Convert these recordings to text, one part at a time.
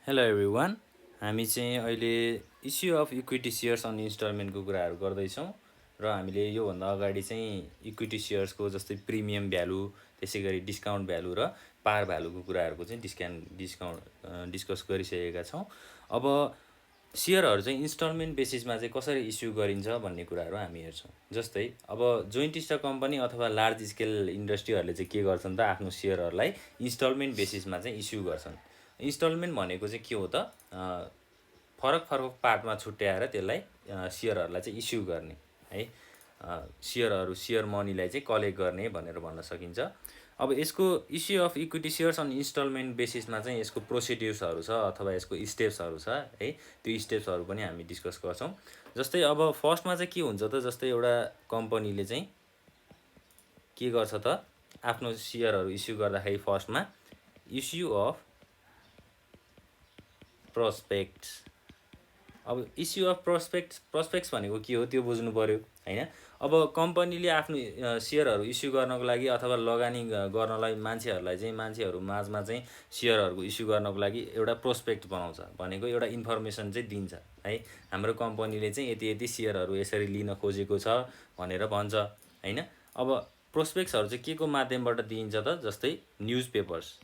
Hello everyone, हामी चाहिँ अहिले issue of equity shares on इन्स्टलमेन्टको कुराहरू गर्दैछौँ र हामीले योभन्दा अगाडि चाहिँ इक्विटी सेयर्सको जस्तै प्रिमियम भ्यालु, त्यसै गरी डिस्काउन्ट भ्यालु र पार भ्यालुको कुराहरूको चाहिँ डिस्कस गरिसकेका छौँ। अब सेयरहरू चाहिँ इन्स्टलमेन्ट बेसिसमा चाहिँ कसरी इस्यु गरिन्छ भन्ने कुराहरू हामी हेर्छौँ। जस्तै अब जोइन्ट स्टक कम्पनी अथवा लार्ज स्केल इन्डस्ट्रीहरूले चाहिँ के गर्छन् त, आफ्नो सेयरहरूलाई इन्स्टलमेन्ट बेसिसमा चाहिँ इस्यु गर्छन्। इन्स्टलमेन्ट भनेको चाहिँ के हो त, फरक फरक पार्टमा छुट्याएर त्यसलाई सेयरहरूलाई चाहिँ इस्यु गर्ने है, सेयर मनीलाई चाहिँ कलेक्ट गर्ने भनेर भन्न सकिन्छ। अब यसको issue of equity shares on installment बेसिसमा चाहिँ यसको प्रोसिड्युर्सहरू छ अथवा यसको स्टेप्सहरू छ है, त्यो स्टेप्सहरू पनि हामी डिस्कस गर्छौँ। जस्तै अब फर्स्टमा चाहिँ के हुन्छ त, जस्तै एउटा कम्पनीले चाहिँ के गर्छ त, आफ्नो सेयरहरू इस्यु गर्दाखेरि फर्स्टमा इस्यु अफ प्रोस्पेक्ट्स। अब इस्यु अफ प्रोस्पेक्ट्स भनेको के हो त्यो बुझ्नु पर्यो हैन। अब कम्पनीले आफ्नो सेयरहरू इस्यु गर्नको लागि अथवा लगानी गर्नलाई मान्छेहरू माझमा चाहिँ सेयरहरूको इस्यु गर्नको लागि एउटा प्रोस्पेक्ट बनाउँछ, भनेको एउटा इन्फर्मेसन चाहिँ दिन्छ है। हाम्रो कम्पनीले चाहिँ यति यति सेयरहरू यसरी लिन खोजेको छ भनेर भन्छ हैन। अब प्रोस्पेक्ट्सहरू चाहिँ के को माध्यमबाट दिइन्छ त, जस्तै न्युज पेपर्स।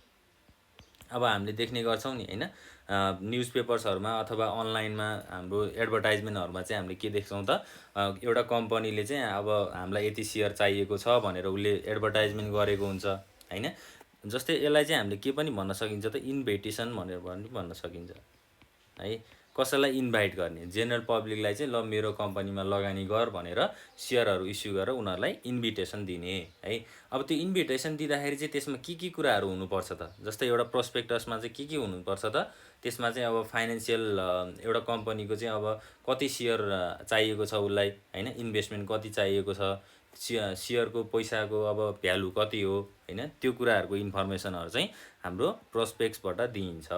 अब हामीले देख्ने गर्छौँ नि हैन, न्युज पेपर्सहरूमा अथवा अनलाइनमा हाम्रो एडभर्टाइजमेन्टहरूमा चाहिँ हामीले के देख्छौँ त, एउटा कम्पनीले चाहिँ अब हामीलाई यति सेयर चाहिएको छ भनेर उसले एडभर्टाइजमेन्ट गरेको हुन्छ हैन। जस्तै यसलाई चाहिँ हामीले के पनि भन्न सकिन्छ त, इन्भिटेसन भनेर पनि भन्न सकिन्छ है। कसैलाई इन्भाइट गर्ने, जेनरल पब्लिकलाई चाहिँ ल मेरो कम्पनीमा लगानी गर भनेर सेयरहरू इस्यु गरेर उनीहरूलाई इन्भिटेसन दिने है। अब त्यो इन्भिटेसन दिँदाखेरि चाहिँ त्यसमा के कुराहरू हुनुपर्छ त, जस्तै एउटा प्रोस्पेक्टसमा चाहिँ के हुनुपर्छ त, त्यसमा चाहिँ अब फाइनेन्सियल एउटा कम्पनीको चाहिँ अब कति सेयर चाहिएको छ उसलाई हैन, इन्भेस्टमेन्ट कति चाहिएको छ, सेयरको पैसाको अब भ्यालु कति हो हैन, त्यो कुराहरूको इन्फर्मेसनहरू चाहिँ हाम्रो प्रोस्पेक्ट्सबाट दिइन्छ।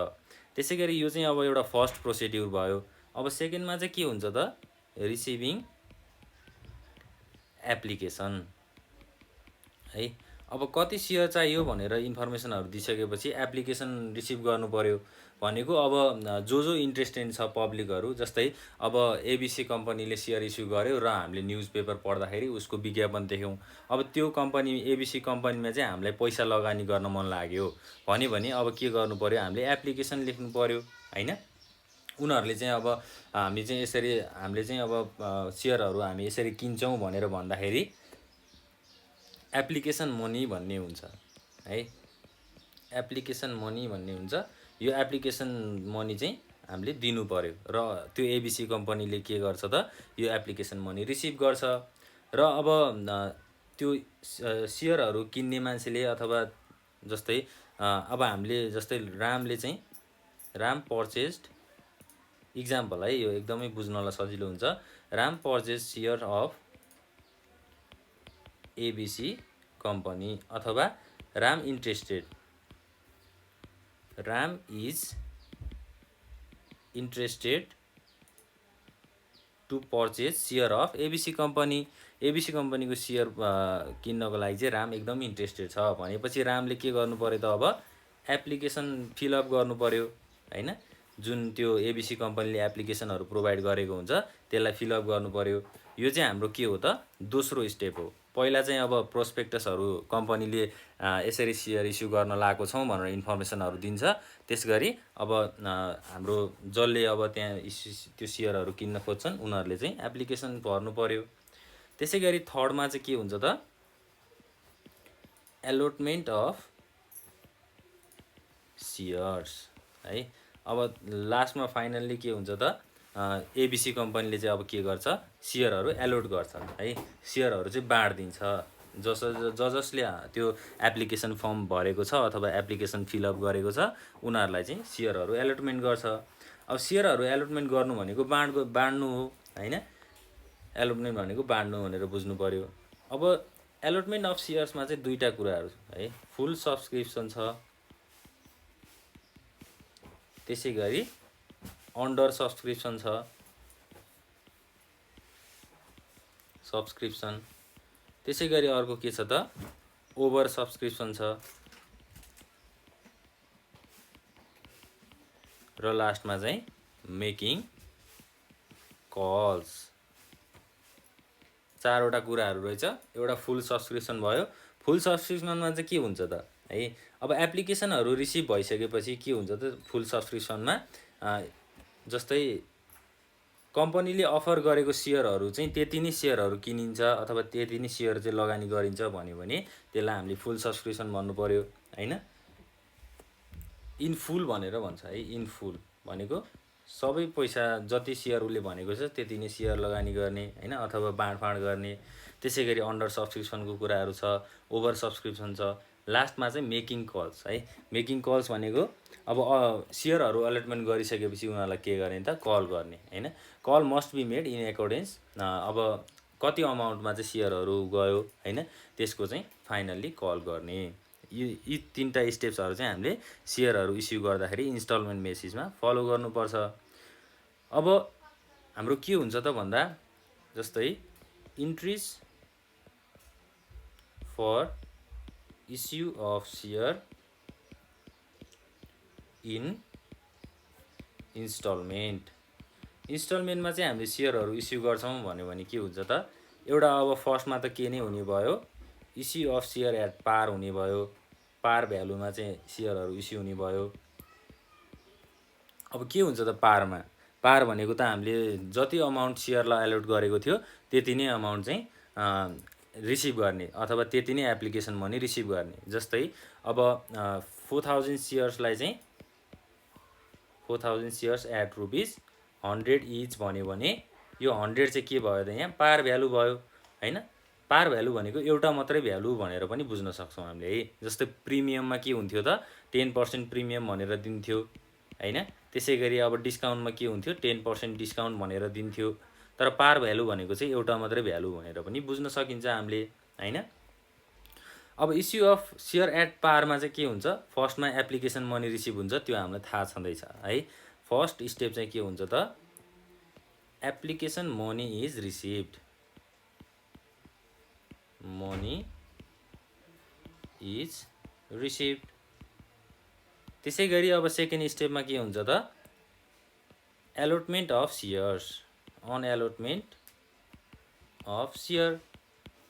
त्यसै गरी यो चाहिँ अब एउटा फर्स्ट प्रोसिड्युर भयो। अब सेकेन्डमा चाहिँ के हुन्छ त, रिसिभिङ एप्लिकेसन है। अब कति सेयर चाहियो भनेर इन्फर्मेसनहरू दिइसकेपछि एप्लिकेसन रिसिभ गर्नु पर्यो, भनेको अब जो इन्ट्रेस्टेड छ पब्लिकहरू, जस्तै अब एबिसी कम्पनीले सेयर इस्यु गर्यो र हामीले न्युज पेपर पढ्दाखेरि उसको विज्ञापन देख्यौँ। अब त्यो कम्पनी एबिसी कम्पनीमा चाहिँ हामीलाई पैसा लगानी गर्न मन लाग्यो भने अब के गर्नु पर्यो, हामीले एप्लिकेसन लेख्नु पर्यो हैन। उनीहरूले चाहिँ अब हामीले चाहिँ अब सेयरहरू हामी यसरी किन्छौँ भनेर भन्दाखेरि एप्लिकेसन मनी भन्ने हुन्छ है, एप्लिकेसन मनी भन्ने हुन्छ। यो एप्लिकेसन मनी चाहिँ हामीले दिनु पर्यो र त्यो एबिसी कम्पनीले के गर्छ त, यो एप्लिकेसन मनी रिसिभ गर्छ। र अब त्यो सेयरहरू किन्ने मान्छेले अथवा जस्तै अब हामीले जस्तै राम पर्चेस्ड, इक्जाम्पल है, यो एकदमै बुझ्नलाई सजिलो हुन्छ। Ram purchase share of ABC company अथवा Ram is interested to purchase share of ABC company. ABC कम्पनीको सेयर किन्नको लागि चाहिँ राम एकदम इन्ट्रेस्टेड छ भनेपछि रामले के गर्नु पर्यो त, अब एप्लिकेसन फिलअप गर्नु पर्यो हैन। जुन त्यो एबिसी कम्पनीले एप्लिकेसनहरू प्रोभाइड गरेको हुन्छ त्यसलाई फिलअप गर्नु पर्यो। यो चाहिँ हाम्रो के हो त, दोस्रो स्टेप हो। पहिला चाहिँ अब प्रोस्पेक्टसहरू कम्पनीले यसरी सेयर इस्यु गर्न लागेको छौँ भनेर इन्फर्मेसनहरू दिन्छ। त्यसगरी अब हाम्रो जसले अब त्यहाँ त्यो सेयरहरू किन्न खोज्छन् उनीहरूले चाहिँ एप्लिकेसन भर्नु पर्यो। त्यसै गरी थर्डमा चाहिँ के हुन्छ त, एलोटमेन्ट अफ सेयर्स है। अब लास्टमा फाइनल्ली के हुन्छ त, एबिसी कम्पनीले चाहिँ अब के गर्छ, सेयरहरू एलोट गर्छ है, सेयरहरू चाहिँ बाँडिदिन्छ। जसले त्यो एप्लिकेसन फर्म भरेको छ अथवा एप्लिकेसन फिलअप गरेको छ उनीहरूलाई चाहिँ सेयरहरू एलोटमेन्ट गर्छ। अब सेयरहरू एलोटमेन्ट गर्नु भनेको बाँड्नु हो हैन, एलोटमेन्ट भनेको बाँड्नु भनेर बुझ्नु पर्यो। अब एलोटमेन्ट अफ सेयर्समा चाहिँ दुईटा कुराहरू है, फुल सब्सक्रिप्सन छ, त्यसै गरी अन्डर सब्सक्रिप्सन छ, त्यसै गरी अर्को के छ त, ओभर सब्सक्रिप्सन छ। र लास्टमा चाहिँ मेकिङ कल्स। चारवटा कुराहरू रहेछ। एउटा फुल सब्सक्रिप्सन भयो। फुल सब्सक्रिप्सनमा चाहिँ के हुन्छ त है, अब एप्लिकेसनहरू रिसिभ भइसकेपछि के हुन्छ त फुल सब्सक्रिप्सनमा जस्तै कम्पनीले अफर गरेको सेयरहरू चाहिँ त्यति नै सेयरहरू किनिन्छ अथवा त्यति नै सेयर चाहिँ लगानी गरिन्छ भन्यो भने त्यसलाई हामीले फुल सब्सक्रिप्सन भन्नु पर्यो हैन। इन फुल भनेर भन्छ है। इन फुल भनेको सबै पैसा जति सेयर उसले भनेको छ त्यति नै सेयर लगानी गर्ने हैन, अथवा बाँडफाँड गर्ने। त्यसै गरी अन्डर सब्सक्रिप्सनको कुराहरू छ, ओभर सब्सक्रिप्सन छ। लास्टमा चाहिँ मेकिङ कल्स है। मेकिङ कल्स भनेको अब सेयरहरू अलटमेन्ट गरिसकेपछि उनीहरूलाई के गर्ने त कल गर्ने हैन। Call must be made in accordance, अब कति अमाउन्टमा चाहिँ सेयरहरू गयो हैन, त्यसको चाहिँ फाइनल्ली कल गर्ने। यी तीनटा स्टेप्सहरू चाहिँ हामीले सेयरहरू इस्यु गर्दाखेरि इन्स्टलमेन्ट बेसिसमा फलो गर्नुपर्छ। अब हाम्रो के हुन्छ त भन्दा जस्तै entries for issue of share in इन्स्टलमेन्टमा चाहिँ हामीले सेयरहरू इस्यु गर्छौँ भन्यो भने के हुन्छ त, एउटा अब फर्स्टमा त के नै हुने भयो, issue of share at par हुने भयो। पार भ्यालुमा चाहिँ सेयरहरू इस्यु हुने भयो। अब के हुन्छ त पारमा, पार भनेको त हामीले जति अमाउन्ट सेयरलाई एलोट गरेको थियो त्यति नै अमाउन्ट चाहिँ रिसिभ गर्ने अथवा त्यति नै एप्लिकेसन मनी रिसिभ गर्ने। जस्तै अब 4000 सेयर्सलाई चाहिँ 4000 सेयर्स एट ₹100 इच भन्यो भने यो 100 चाहिँ के भयो त यहाँ पार भ्यालु भयो हैन। पार भ्यालु भनेको एउटा मात्रै भ्यालु भनेर पनि बुझ्न सक्छौँ हामीले है। जस्तै प्रिमियममा के हुन्थ्यो त 10% प्रिमियम भनेर दिन्थ्यो हैन। त्यसै गरी अब डिस्काउन्टमा के हुन्थ्यो 10% डिस्काउन्ट भनेर दिन्थ्यो। तर पार भ्यालु भनेको चाहिँ एउटा मात्रै भ्यालु भनेर पनि बुझ्न सकिन्छ हामीले हैन। अब इस्यु अफ सेयर एट पारमा चाहिँ के हुन्छ, फर्स्टमा एप्लिकेसन मनी रिसिभ हुन्छ, त्यो हामीलाई थाहा छँदैछ है। फर्स्ट स्टेप चाहिँ के हुन्छ त, application money is received, money is received. त्यसै गरी अब सेकेन्ड स्टेपमा के हुन्छ त, allotment of shares, on allotment of share.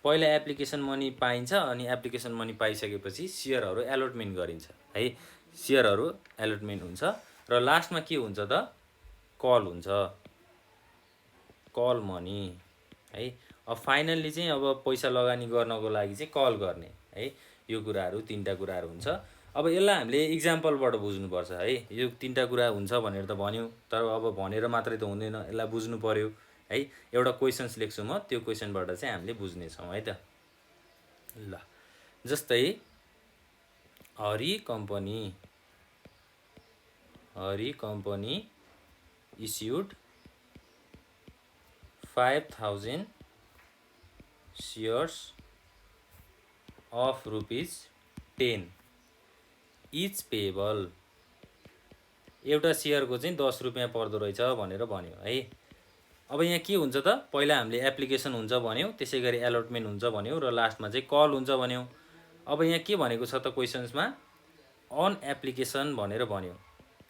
पहिला एप्लिकेसन मनी पाइन्छ अनि एप्लिकेसन मनी पाइसकेपछि सेयरहरू एलोटमेन्ट गरिन्छ है। सेयरहरू एलोटमेन्ट हुन्छ र लास्टमा के हुन्छ त कल हुन्छ, कल मनी है। अब फाइनल्ली चाहिँ अब पैसा लगानी गर्नको लागि चाहिँ कल गर्ने है। यो कुराहरू तीनटा कुराहरू हुन्छ। अब यसलाई हामीले इक्जाम्पलबाट बुझ्नुपर्छ है। यो तीनटा कुरा हुन्छ भनेर त भन्यो, तर अब भनेर मात्रै त हुँदैन, यसलाई बुझ्नु पर्यो है। एउटा क्वेसन्स लेख्छु म, त्यो क्वेसनबाट चाहिँ हामीले बुझ्नेछौँ है त। ल जस्तै Hari company issued 5000 shares of ₹10 each payable. एउटा सेयरको चाहिँ 10 रुपियाँ पर्दो रहेछ भनेर भन्यो है। अब यहाँ के हुन्छ त, पहिला हामीले एप्लिकेसन हुन्छ भन्यौँ, त्यसै गरी एलोटमेन्ट हुन्छ भन्यौँ र लास्टमा चाहिँ कल हुन्छ भन्यौँ। अब यहाँ के भनेको छ त क्वेसन्समा, अन एप्लिकेसन भनेर भन्यो।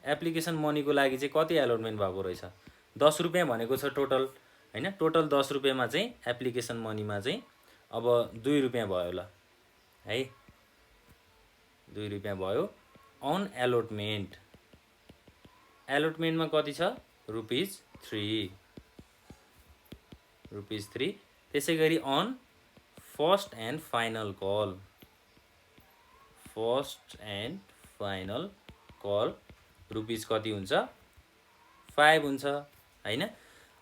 एप्लिकेसन मनीको लागि चाहिँ कति एलोटमेन्ट भएको रहेछ, 10 रुपियाँ भनेको छ टोटल हैन। टोटल 10 रुपियाँमा चाहिँ एप्लिकेसन मनीमा चाहिँ अब 2 रुपियाँ भयो ल है, 2 रुपियाँ भयो। अन एलोटमेन्ट, एलोटमेन्टमा कति छ ₹3। त्यसै गरी on first and final call, rupees कति हुन्छ 5 हुन्छ हैन।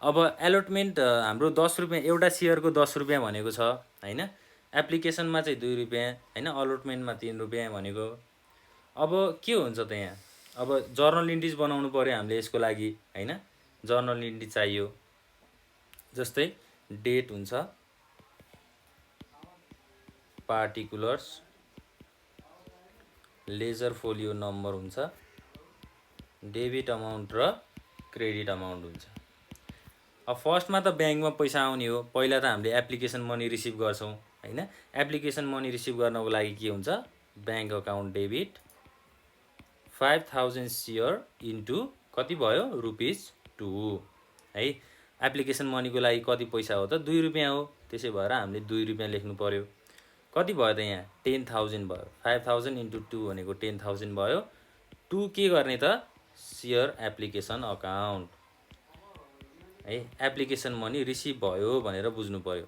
अब एलोटमेन्ट हाम्रो 10 रुपियाँ, एउटा सेयरको 10 रुपियाँ भनेको छ हैन। एप्लिकेसनमा चाहिँ 2 रुपियाँ हैन, अलोटमेन्टमा 3 रुपियाँ भनेको। अब के हुन्छ त यहाँ, अब जर्नल इन्ट्रिज बनाउनु पर्यो हामीले यसको लागि हैन। जर्नल इन्ट्री चाहियो। जस्तै डेट हुन्छ, पार्टिकुलर्स, लेजर फोलियो नम्बर हुन्छ, डेबिट अमाउन्ट र क्रेडिट अमाउन्ट हुन्छ। अब फर्स्टमा त ब्याङ्कमा पैसा आउने हो, पहिला त हामीले एप्लिकेसन मनी रिसिभ गर्छौँ हैन। एप्लिकेसन मनी रिसिभ गर्नको लागि के हुन्छ, bank account debit 5000 share into कति भयो ₹2 है। एप्लिकेसन मनीको लागि कति पैसा हो त ₹2 हो, त्यसै भएर हामीले ₹2 लेख्नु पर्यो। कति भयो त यहाँ 10,000 भयो, 5,000 × 2 भनेको 10,000 भयो। 2 के गर्ने त सेयर एप्लिकेसन अकाउन्ट है। एप्लिकेसन मनी रिसिभ भयो भनेर बुझ्नु पर्यो।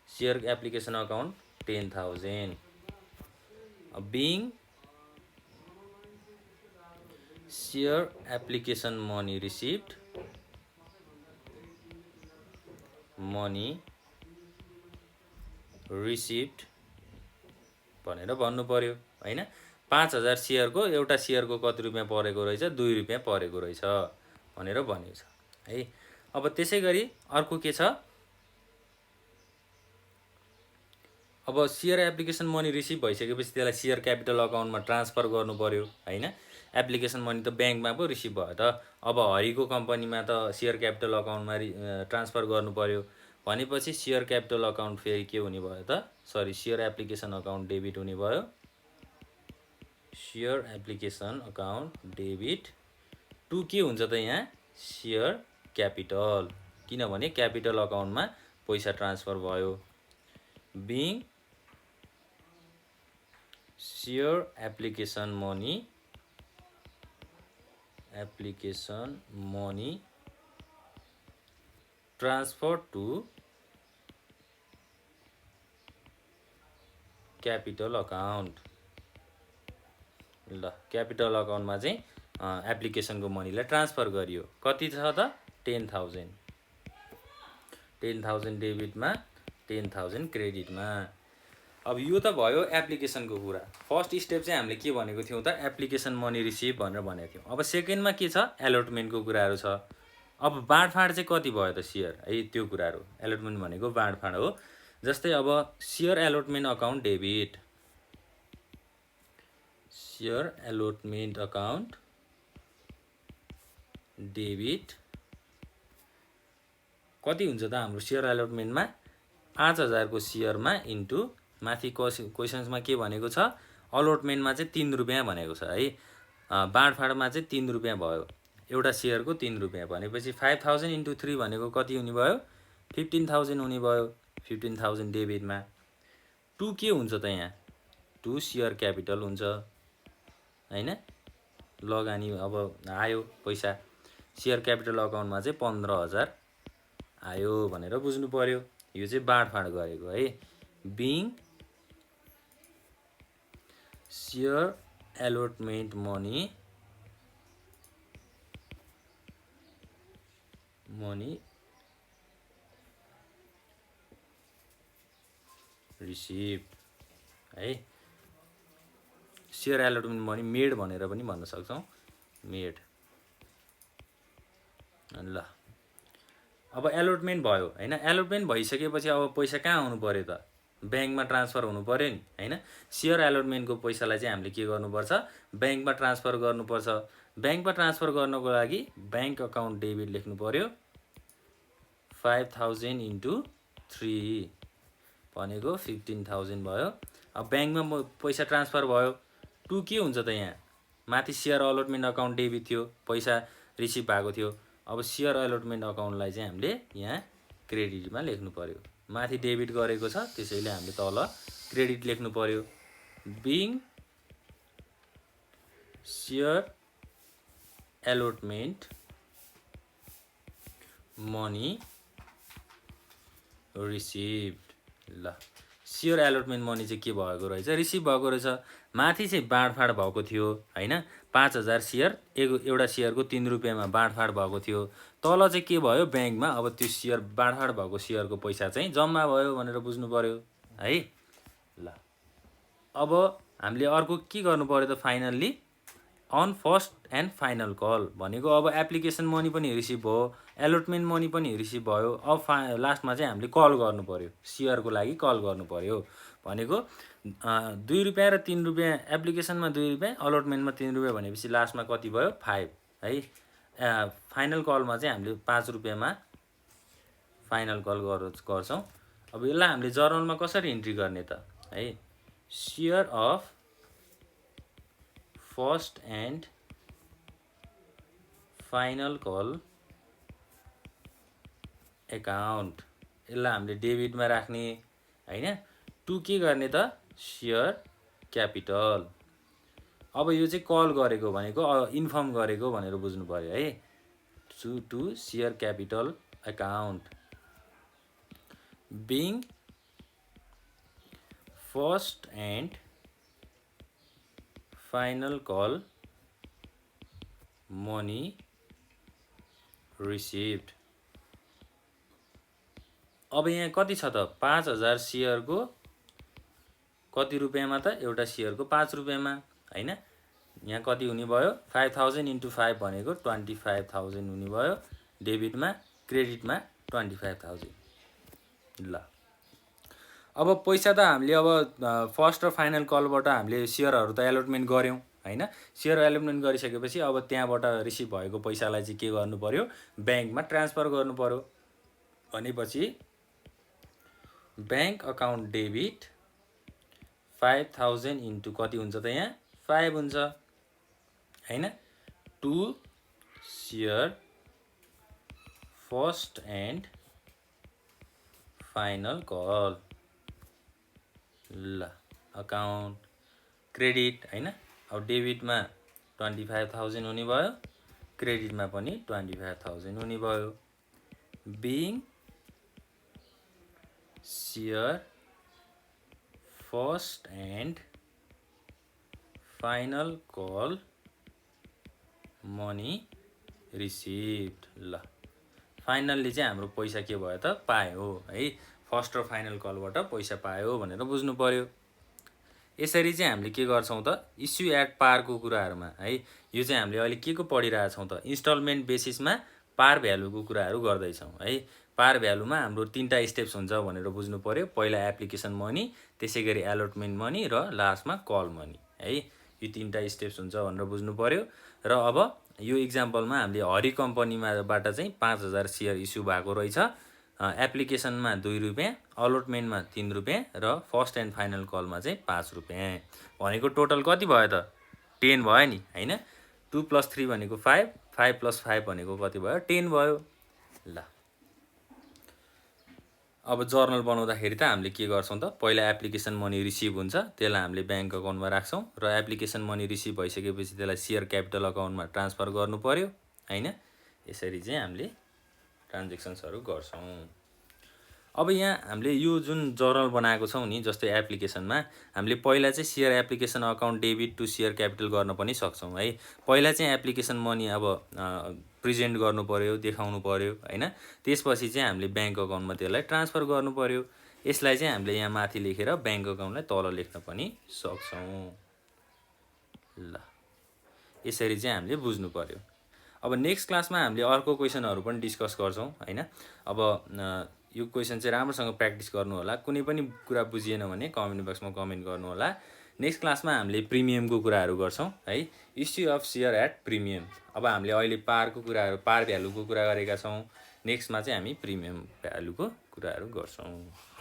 Share application account 10,000 being share application money received भनेर भन्नु पर्यो हैन। 5,000 सेयरको एउटा सेयरको कति रुपियाँ परेको रहेछ, ₹2 परेको रहेछ भनेर भनेको छ है। अब त्यसै गरी अर्को के छ, अब सेयर एप्लिकेसन मनी रिसिभ भइसकेपछि त्यसलाई सेयर क्यापिटल अकाउन्टमा ट्रान्सफर गर्नु पर्यो हैन। एप्लिकेसन मनी त ब्याङ्कमा पो रिसिभ भयो त, अब हरिको कम्पनीमा त सेयर क्यापिटल अकाउन्टमा ट्रान्सफर गर्नु पर्यो भनेपछि सेयर क्यापिटल अकाउन्ट फेरि के हुने भयो त, sorry share application account debit हुने भयो। Share application account debit to के हुन्छ त यहाँ सेयर क्यापिटल, किनभने क्यापिटल अकाउन्टमा पैसा ट्रान्सफर भयो। Being share application money transfer to capital account. ल क्यापिटल अकाउन्टमा चाहिँ एप्लिकेसनको मनीलाई ट्रान्सफर गरियो। कति छ त 10,000 डेबिटमा 10,000 क्रेडिटमा। अब यो त भयो एप्लिकेसनको कुरा। फर्स्ट स्टेप चाहिँ हामीले के भनेको थियौँ त एप्लिकेसन मनी रिसिभ भनेर भनेको थियौँ। अब सेकेन्डमा के छ एलोटमेन्टको कुराहरू छ। अब बाँडफाँड चाहिँ कति भयो त सेयर है, त्यो कुराहरू। एलोटमेन्ट भनेको बाँडफाँड हो। जस्तै अब share allotment account debit, share allotment account debit कति हुन्छ त हाम्रो सेयर एलोटमेन्टमा 5,000 को सेयरमा इन्टु माथि क्वेसन्समा के भनेको छ अलोटमेन्टमा चाहिँ ₹3 भनेको छ है। बाँडफाँडमा चाहिँ ₹3 भयो, एउटा सेयरको ₹3 भनेपछि 5,000 × 3 भनेको कति हुने भयो 15,000 हुने भयो। 15,000 डेबिटमा 2 के हुन्छ त यहाँ 2 सेयर क्यापिटल हुन्छ हैन। लगानी अब आयो पैसा सेयर क्यापिटल अकाउन्टमा चाहिँ 15,000 आयो भनेर बुझ्नु पर्यो। यो चाहिँ बाँडफाँड गरेको है। Being share allotment money receive है। सेयर एलोटमेन्ट मनी मेड भनेर पनि भन्न सक्छौँ, मेड। ल अब एलोटमेन्ट भयो हैन। एलोटमेन्ट भइसकेपछि अब पैसा कहाँ आउनु पर्यो त, ब्याङ्कमा ट्रान्सफर हुनु पर्यो नि हैन। सेयर एलोटमेन्टको पैसालाई चाहिँ हामीले के गर्नुपर्छ ब्याङ्कमा ट्रान्सफर गर्नुपर्छ। ब्याङ्कमा ट्रान्सफर गर्नको लागि ब्याङ्क अकाउन्ट डेबिट लेख्नु पर्यो। 5,000 × 3 भनेको 15,000 भयो। अब ब्याङ्कमा पैसा ट्रान्सफर भयो। 2 के हुन्छ त यहाँ माथि सेयर अलोटमेन्ट अकाउन्ट डेबिट थियो, पैसा रिसिभ भएको थियो। अब सेयर एलोटमेन्ट अकाउन्टलाई चाहिँ हामीले यहाँ क्रेडिटमा लेख्नु पर्यो। माथि डेबिट गरेको छ त्यसैले हामीले तल क्रेडिट लेख्नु पर्यो। Being share allotment money received. ल सेयर एलोटमेन्ट मनी चाहिँ के भएको रहेछ रिसिभ भएको रहेछ। माथि चाहिँ बाँडफाँड भएको थियो हैन। 5,000 सेयर एउटा सेयरको ₹3 मा बाँडफाँड भएको थियो। तल चाहिँ के भयो ब्याङ्कमा अब त्यो सेयर बाँडफाँड भएको सेयरको पैसा चाहिँ जम्मा भयो भनेर बुझ्नु पर्यो है। ल अब हामीले अर्को के गर्नु पर्यो त finally on first and final call भनेको अब एप्लिकेसन मनी पनि रिसिभ भयो, एलोटमेन्ट मनी पनि रिसिभ भयो। अब लास्टमा चाहिँ हामीले कल गर्नु पर्यो, सेयरको लागि कल गर्नु पर्यो भनेको ₹2 र ₹3 एप्लिकेसनमा ₹2 अलोटमेन्टमा ₹3 भनेपछि लास्टमा कति भयो 5 है। फाइनल कलमा चाहिँ हामीले ₹5 मा फाइनल कल गर्छौँ। अब यसलाई हामीले जर्नलमा कसरी इन्ट्री गर्ने त है। Share of first and final call account, यसलाई हामीले डेबिटमा राख्ने हैन। टु के गर्ने त सेयर क्यापिटल। अब यो चाहिँ कल गरेको भनेको इन्फर्म गरेको भनेर बुझ्नु पर्यो है। To share capital account being first and final call money received. अब यहाँ कति छ त 5000 सेयरको कति रुपियाँमा त एउटा सेयरको 5 रुपियाँमा हैन। यहाँ कति हुने भयो 5000 × 5 भनेको 25000 हुने भयो डेबिटमा, क्रेडिटमा 25000। ल अब पैसा त हामीले अब फर्स्ट र फाइनल कलबाट हामीले सेयरहरू त एलोटमेन्ट गर्यौं हैन। सेयर एलोटमेन्ट गरिसकेपछि अब त्यहाँबाट रिसिभ भएको पैसालाई चाहिँ के गर्नु पर्यो ब्याङ्कमा ट्रान्सफर गर्नु पर्यो। भनेपछि बैंक अकाउन्ट डेबिट 5000 × कति हुन्छ त यहाँ 5 हुन्छ हैन। To share first and final call. ल अकाउन्ट क्रेडिट हैन। अब डेबिटमा 25000 हुने भयो, क्रेडिटमा पनि 25000 हुने भयो। Being share first and final call money received. ल फाइनल्ली चाहिँ हाम्रो पैसा के भयो त पायो है। फर्स्ट र फाइनल कलबाट पैसा पायो भनेर बुझ्नु पर्यो। यसरी चाहिँ हामीले के गर्छौं त इस्यु एट पारको कुराहरुमा है। यो चाहिँ हामीले अहिले के को पढिरहेछौं त इन्स्टलमेन्ट बेसिसमा पार भ्यालुको कुराहरु गर्दै छौं है। पार भ्यालुमा हाम्रो तीनटा स्टेप्स हुन्छ भनेर बुझ्नु पर्यो। पहिला एप्लिकेसन मनी, त्यसैगरी एलोटमेन्ट मनी र लास्टमा कल मनी है। यो तीनटा स्टेप्स हुन्छ भनेर बुझ्नु पर्यो। र अब यो एक्जाम्पलमा हामीले हरि कम्पनीमाबाट चाहिँ 5000 सेयर इस्यु भएको रहेछ। एप्लिकेसनमा 2 रुपैयाँ, अलोटमेन्टमा 3 रुपैयाँ र फर्स्ट एन्ड फाइनल कलमा चाहिँ 5 रुपैयाँ। भनेको टोटल कति भयो त 10 भयो नि हैन। 2 + 3 भनेको 5, 5 + 5 भनेको कति भयो 10 भयो। ल अब जर्नल बनाउँदाखेरि त हामीले के गर्छौं त पहिला एप्लिकेसन मनी रिसिभ हुन्छ, त्यसलाई हामीले बैंक अकाउन्टमा राख्छौं र एप्लिकेसन मनी रिसिभ भइसकेपछि त्यसलाई शेयर क्यापिटल अकाउन्टमा ट्रान्सफर गर्नु पर्यो हैन। यसरी चाहिँ हामीले ट्रान्ज्याक्सन्सहरु गर्छौं। अब यहाँ हामीले यो जुन जर्नल बनाएको छौं नि जस्तै एप्लिकेसनमा हामीले पहिला चाहिँ share application account debit to share capital गर्न पनि सक्छौं है। पहिला चाहिँ एप्लिकेसन मनी अब प्रेजेन्ट गर्नु पर्यो, देखाउनु पर्यो हैन। त्यसपछि चाहिँ हामीले बैंक अकाउन्टमा त्यसलाई ट्रान्सफर गर्नु पर्यो। यसलाई चाहिँ हामीले यहाँ माथि लेखेर बैंक अकाउन्टलाई तल लेख्न पनि सक्छौं। ल यसरी चाहिँ हामीले बुझ्नु पर्यो। अब नेक्स्ट क्लासमा हामीले अर्को क्वेशनहरु पनि डिस्कस गर्छौं हैन। अब यो क्वेशन चाहिँ राम्रोसँग प्र्याक्टिस गर्नु होला। कुनै पनि कुरा बुझिएन भने कमेन्ट बक्समा कमेन्ट गर्नु होला। नेक्स्ट क्लासमा हामीले प्रिमियमको कुराहरु गर्छौं है। Issue of share at premium. अब हामीले अहिले पारको कुराहरु पार भ्यालुको कुरा गरेका छौं। नेक्स्टमा चाहिँ हामी प्रिमियम भ्यालुको कुराहरु गर्छौं।